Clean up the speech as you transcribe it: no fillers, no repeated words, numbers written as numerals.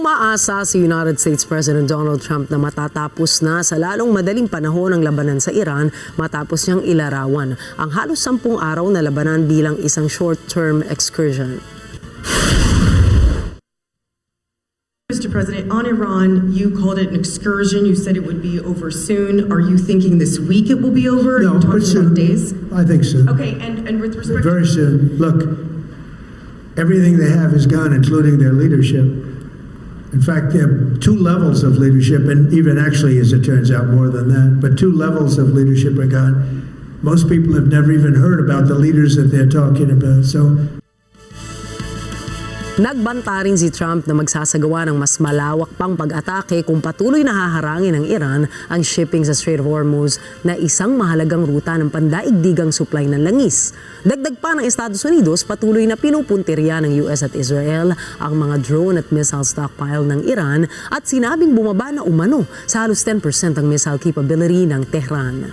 Umaasa si United States President Donald Trump na matatapos na sa lalong madaling panahon ang labanan sa Iran matapos niyang ilarawan ang halos 10 araw na labanan bilang isang short-term excursion. Mr. President, on Iran, you called it an excursion. You said it would be over soon. Are you thinking this week it will be over? No, Are you but talking soon. about days? I think so. Okay, and with respect Very soon. Look, everything they have is gone, including their leadership. In fact, they have 2 levels of leadership, and even actually, as it turns out, more than that. But 2 levels of leadership are gone. Most people have never even heard about the leaders that they're talking about. So. Nagbanta rin si Trump na magsasagawa ng mas malawak pang pag-atake kung patuloy na haharangin ng Iran ang shipping sa Strait of Hormuz na isang mahalagang ruta ng pandaigdigang supply ng langis. Dagdag pa ng Estados Unidos, patuloy na pinupuntirya ng US at Israel ang mga drone at missile stockpile ng Iran at sinabing bumaba na umano sa halos 10% ang missile capability ng Tehran.